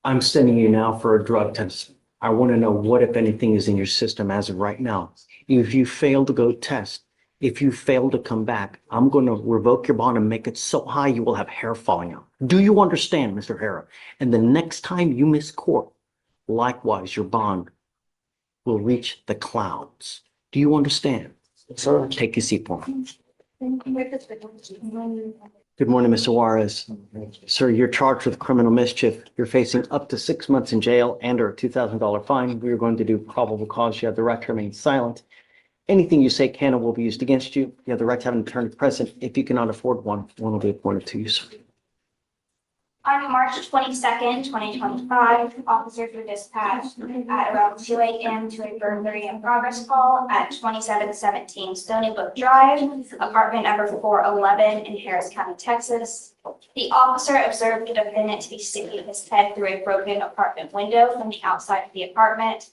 I'm sending you now for a drug test. I want to know what, if anything, is in your system as of right now. If you fail to go test, if you fail to come back, I'm going to revoke your bond and make it so high you will have hair falling out. Do you understand, Mr. Hara? And the next time you miss court, likewise, your bond will reach the clouds. Do you understand? Sir, take your seat for me. Good morning, Mr. Juarez. Sir, you're charged with criminal mischief. You're facing up to 6 months in jail and or a $2,000 fine. We are going to do probable cause. You have the right to remain silent. Anything you say can and will be used against you. You have the right to have an attorney present. If you cannot afford one will be appointed to you, sir. On March 22nd, 2025, officers were dispatched at around 2 a.m. to a burglary in progress call at 2717 Stony Brook Drive, apartment number 411 in Harris County, Texas. The officer observed the defendant to be sticking his head through a broken apartment window from the outside of the apartment.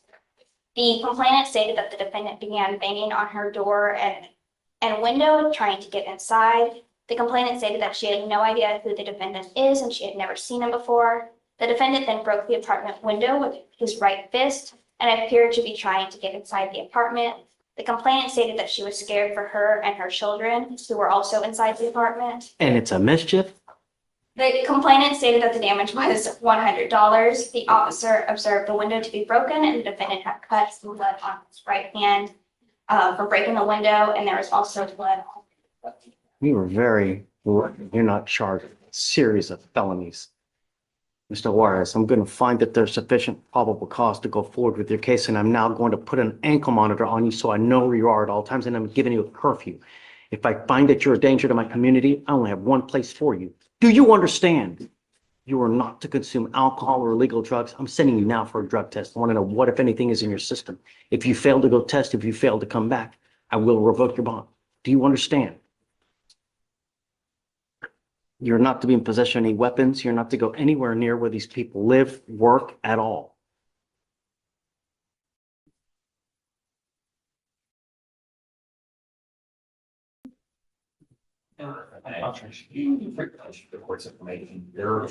The complainant stated that the defendant began banging on her door and window, trying to get inside. The complainant stated that she had no idea who the defendant is and she had never seen him before. The defendant then broke the apartment window with his right fist and appeared to be trying to get inside the apartment. The complainant stated that she was scared for her and her children, who were also inside the apartment. And it's a mischief? The complainant stated that the damage was $100. The officer observed the window to be broken and the defendant had cuts and blood on his right hand from breaking the window, and there was also blood on. You were very, you're not charged with a series of felonies. Mr. Juarez, I'm going to find that there's sufficient probable cause to go forward with your case, and I'm now going to put an ankle monitor on you so I know where you are at all times, and I'm giving you a curfew. If I find that you're a danger to my community, I only have one place for you. Do you understand? You are not to consume alcohol or illegal drugs. I'm sending you now for a drug test. I want to know what, if anything, is in your system. If you fail to go test, if you fail to come back, I will revoke your bond. Do you understand? You're not to be in possession of any weapons. You're not to go anywhere near where these people live, work at all. The court's information, there are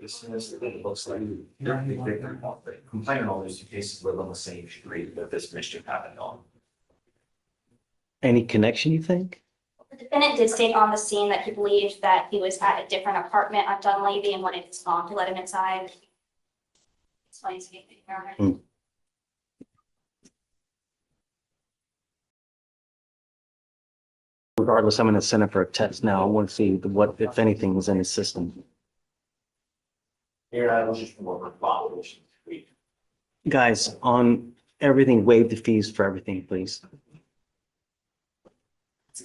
dismissed, it looks like they're complaining all these two cases live on the same street that this mischief happened on. Any connection, you think? The defendant did state on the scene that he believed that he was at a different apartment on Dunleavy and wanted his mom to let him inside. That's why he's getting it. Regardless, I'm going to send it for a test now. I want to see what, if anything, was in his system. Here, I was just more of a violation. Guys, on everything, waive the fees for everything, please.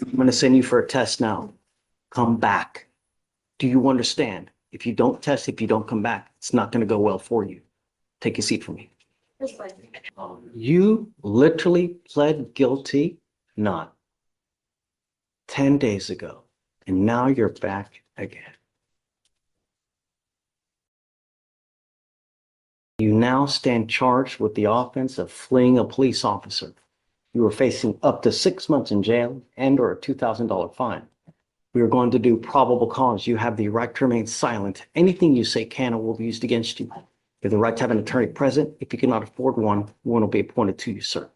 I'm going to send you for a test now. Come back. Do you understand? If you don't test, if you don't come back, it's not going to go well for you. Take a seat for me. You literally pled guilty, not 10 days ago, and now you're back again. You now stand charged with the offense of fleeing a police officer. You are facing up to 6 months in jail and or a $2,000 fine. We are going to do probable cause. You have the right to remain silent. Anything you say can or will be used against you. You have the right to have an attorney present. If you cannot afford one will be appointed to you, sir.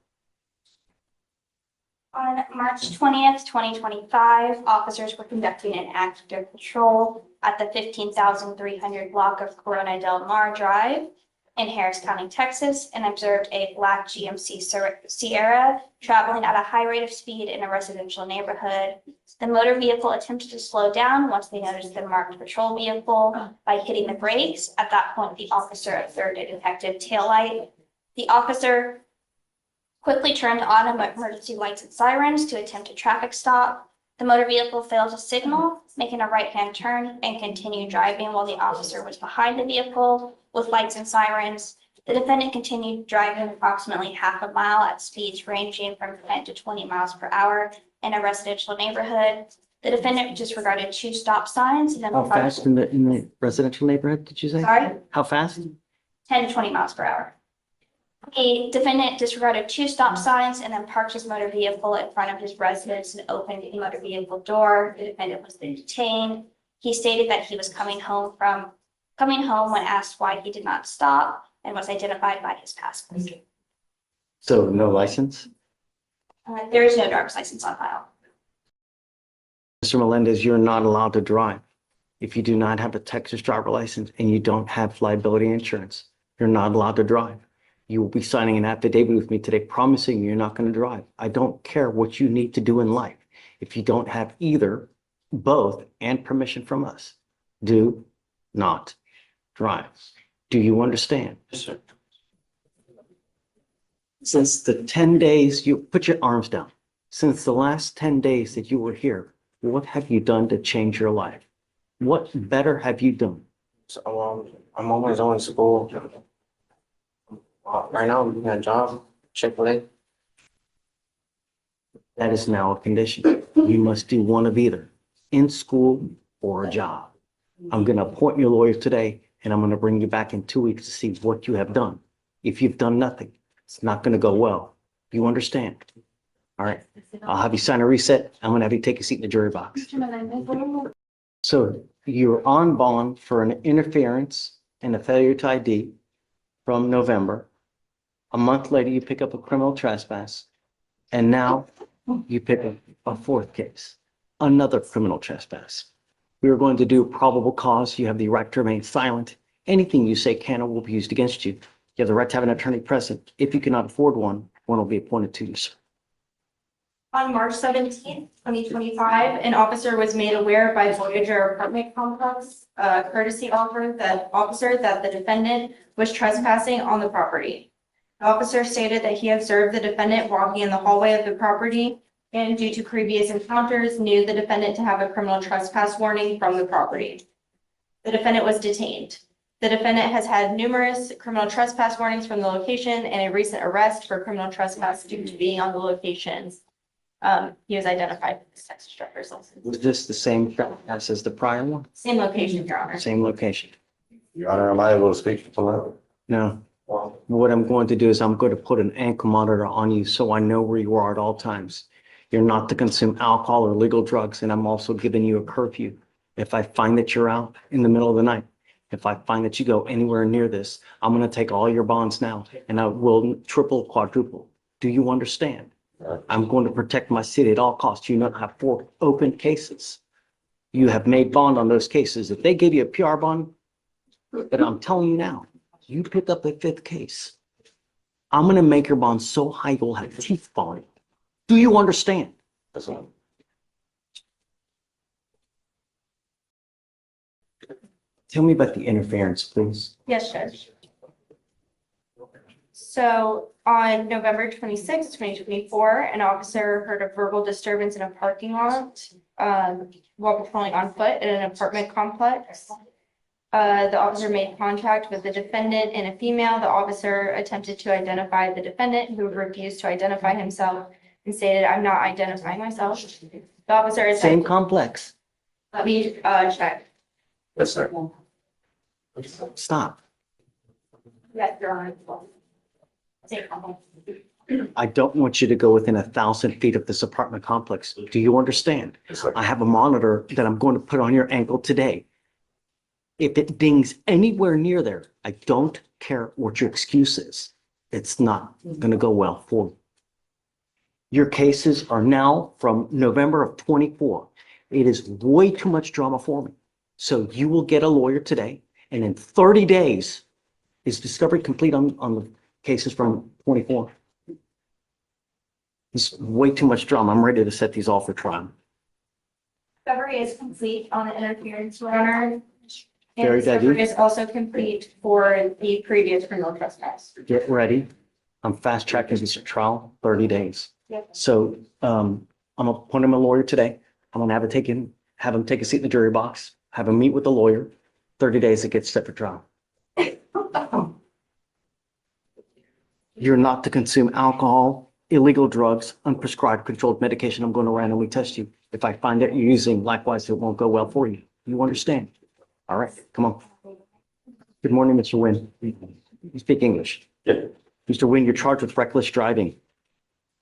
On March 20th, 2025, officers were conducting an active patrol at the 15,300 block of Corona Del Mar Drive in Harris County, Texas, and observed a black GMC Sierra traveling at a high rate of speed in a residential neighborhood. The motor vehicle attempted to slow down once they noticed the marked patrol vehicle by hitting the brakes. At that point, the officer observed a defective taillight. The officer quickly turned on emergency lights and sirens to attempt a traffic stop. The motor vehicle failed to signal, making a right-hand turn and continued driving while the officer was behind the vehicle with lights and sirens. The defendant continued driving approximately half a mile at speeds ranging from 10 to 20 miles per hour in a residential neighborhood. The defendant disregarded 2 stop signs. And then How fast in the residential neighborhood, did you say? Sorry? How fast? 10 to 20 miles per hour. A defendant disregarded 2 stop signs and then parked his motor vehicle in front of his residence and opened the motor vehicle door. The defendant was then detained. He stated that he was coming home when asked why he did not stop and was identified by his passport. So no license? There is no driver's license on file. Mr. Melendez, you're not allowed to drive. If you do not have a Texas driver license and you don't have liability insurance, you're not allowed to drive. You will be signing an affidavit with me today promising you're not going to drive. I don't care what you need to do in life. If you don't have either, both, and permission from us, do not drive. Do you understand? Yes, sir. Since the 10 days, you put your arms down. Since the last 10 days that you were here, what have you done to change your life? What better have you done? So, I'm always going to school. Right now, I'm getting a job, Chick-fil-A. That is now a condition. You must do one of either, in school or a job. I'm going to appoint your lawyer today, and I'm going to bring you back in 2 weeks to see what you have done. If you've done nothing, it's not going to go well. You understand? All right. I'll have you sign a reset. I'm going to have you take a seat in the jury box. So you're on bond for an interference and a failure to ID from November. A month later, you pick up a criminal trespass. And now you pick up a 4th case, another criminal trespass. We are going to do probable cause. You have the right to remain silent. Anything you say can or will be used against you. You have the right to have an attorney present. If you cannot afford one will be appointed to you, sir. On March 17th, 2025, an officer was made aware by Voyager Apartment Complex, courtesy officer that the defendant was trespassing on the property. The officer stated that he observed the defendant walking in the hallway of the property and due to previous encounters, knew the defendant to have a criminal trespass warning from the property. The defendant was detained. The defendant has had numerous criminal trespass warnings from the location and a recent arrest for criminal trespass due to being on the location. He was identified with his Texas driver's license. Was this the same trespass as the prior one? Same location, Your Honor. Same location? Your Honor, am I able to speak to that? No. What I'm going to do is I'm going to put an ankle monitor on you so I know where you are at all times. You're not to consume alcohol or illegal drugs, and I'm also giving you a curfew. If I find that you're out in the middle of the night, if I find that you go anywhere near this, I'm going to take all your bonds now, and I will triple, quadruple. Do you understand? I'm going to protect my city at all costs. You not have 4 open cases. You have made bond on those cases. If they give you a PR bond, but I'm telling you now, you pick up a 5th case, I'm going to make your bond so high you'll have teeth falling. Do you understand? That's all. Tell me about the interference, please. Yes, Judge. So on November 26, 2024, an officer heard a verbal disturbance in a parking lot while patrolling on foot at an apartment complex. The officer made contact with the defendant and a female. The officer attempted to identify the defendant, who refused to identify himself and stated, "I'm not identifying myself." The officer Same complex. Let me check. Yes, sir. Stop. Yes, Your Honor. Same complex. I don't want you to go within 1,000 feet of this apartment complex. Do you understand? Yes, sir. I have a monitor that I'm going to put on your ankle today. If it dings anywhere near there, I don't care what your excuse is. It's not going to go well for you. Your cases are now from November of 24. It is way too much drama for me. So you will get a lawyer today, and in 30 days, is discovery complete on the cases from 24? It's way too much drama. I'm ready to set these all for trial. Discovery is complete on the interference, Your Honor. And Very discovery good. is also complete for the previous criminal trespass. Get ready. I'm fast tracking this trial, 30 days. Yep. So I'm gonna appoint him a lawyer today. I'm gonna have him take a seat in the jury box, have him meet with the lawyer. 30 days, it gets set for trial. You're not to consume alcohol, illegal drugs, unprescribed controlled medication. I'm going to randomly test you. If I find that you're using, likewise, it won't go well for you. You understand? All right, come on. Good morning, Mr. Nguyen. You speak English? Yeah. Mr. Nguyen, you're charged with reckless driving.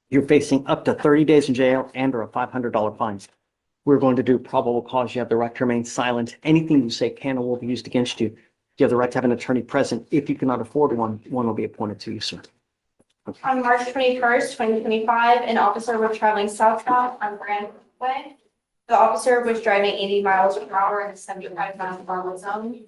You're facing up to 30 days in jail and or a $500 fine. We're going to do probable cause. You have the right to remain silent. Anything you say can or will be used against you. You have the right to have an attorney present. If you cannot afford one will be appointed to you, sir. On March 21st, 2025, an officer was traveling southbound on Grand Way. The officer was driving 80 miles per hour in a 75 mile per hour zone.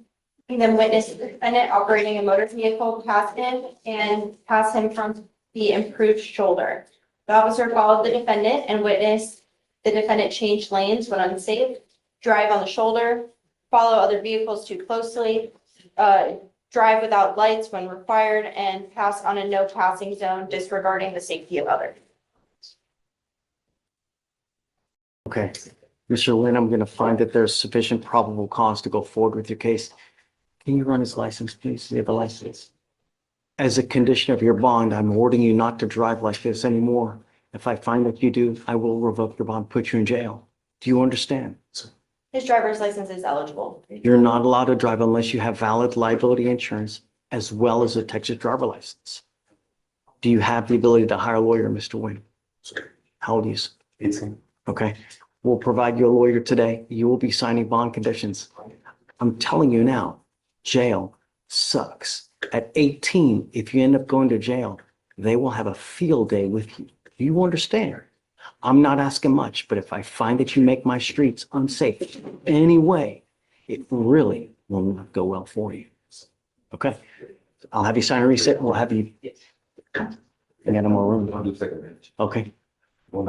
He then witnessed the defendant operating a motor vehicle past him and passed him from the improved shoulder. The officer followed the defendant and witnessed the defendant change lanes when unsafe, drive on the shoulder, follow other vehicles too closely, drive without lights when required, and pass on a no passing zone, disregarding the safety of others. Okay. Mr. Lynn, I'm going to find that there's sufficient probable cause to go forward with your case. Can you run his license, please? Do you have a license? As a condition of your bond, I'm ordering you not to drive like this anymore. If I find that you do, I will revoke your bond, put you in jail. Do you understand? His driver's license is eligible. You're not allowed to drive unless you have valid liability insurance as well as a Texas driver license. Do you have the ability to hire a lawyer, Mr. Nguyen? How old are you? 18. Okay. We'll provide you a lawyer today. You will be signing bond conditions. I'm telling you now, jail sucks. At 18, if you end up going to jail, they will have a field day with you. Do you understand? I'm not asking much, but if I find that you make my streets unsafe anyway, it really will not go well for you. Okay? I'll have you sign a receipt. We'll have you in animal room. Okay?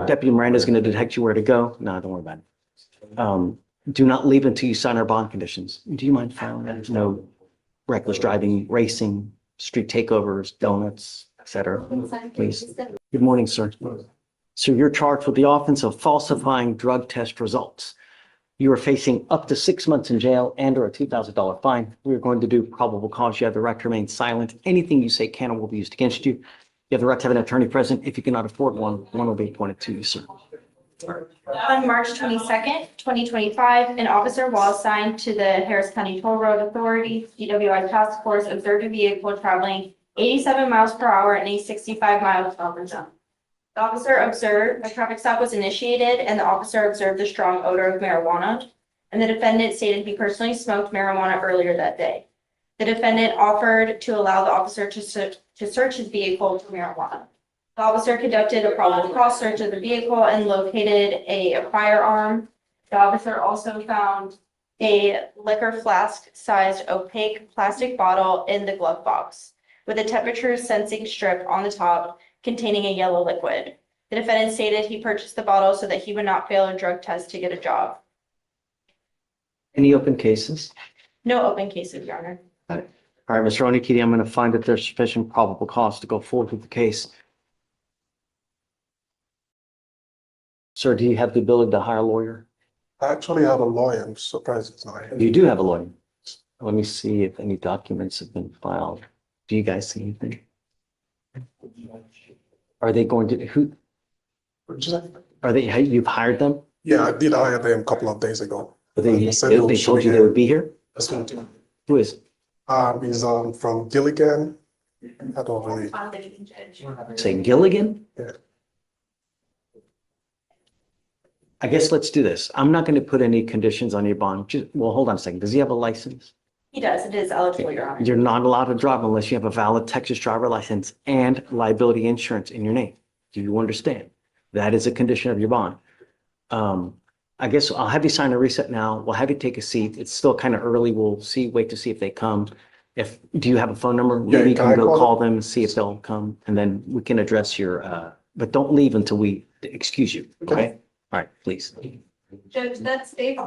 Deputy Miranda's going to detect you where to go. No, don't worry about it. Do not leave until you sign our bond conditions. Do you mind filing that? No reckless driving, racing, street takeovers, donuts, etc. Please. Good morning, sir. So you're charged with the offense of falsifying drug test results. You are facing up to 6 months in jail and or a $2,000 fine. We're going to do probable cause. You have the right to remain silent. Anything you say can or will be used against you. You have the right to have an attorney present. If you cannot afford one will be appointed to you, sir. On March 22nd, 2025, an officer while assigned to the Harris County Toll Road Authority DWI Task Force observed a vehicle traveling 87 miles per hour in a 65 mile per hour zone. The officer observed a traffic stop was initiated and the officer observed the strong odor of marijuana. And the defendant stated he personally smoked marijuana earlier that day. The defendant offered to allow the officer to search his vehicle for marijuana. The officer conducted a probable cause search of the vehicle and located a firearm. The officer also found a liquor flask-sized opaque plastic bottle in the glove box with a temperature sensing strip on the top containing a yellow liquid. The defendant stated he purchased the bottle so that he would not fail a drug test to get a job. Any open cases? No open cases, Your Honor. All right, Mr. Onikidi, I'm going to find that there's sufficient probable cause to go forward with the case. Sir, do you have the ability to hire a lawyer? I actually have a lawyer. I'm surprised it's not him. You do have a lawyer. Let me see if any documents have been filed. Do you guys see anything? Are they going to, who, What'd you say? are they, you've hired them? Yeah, I did hire them a couple of days ago. They said they'll they show told you they you. would be here? That's what I'm Who is? He's from Gilligan. I don't really. Say Gilligan? Yeah. I guess let's do this. I'm not going to put any conditions on your bond. Well, hold on a second. Does he have a license? He does. It is eligible, Your Honor. You're not allowed to drive unless you have a valid Texas driver license and liability insurance in your name. Do you understand? That is a condition of your bond. I guess I'll have you sign a reset now. We'll have you take a seat. It's still kind of early. We'll wait to see if they come. Do you have a phone number? Yeah, Maybe you can can I go call call them and see if they'll come, and then we can address your, but don't leave until we excuse you, okay? All right, please. Judge, that's Dave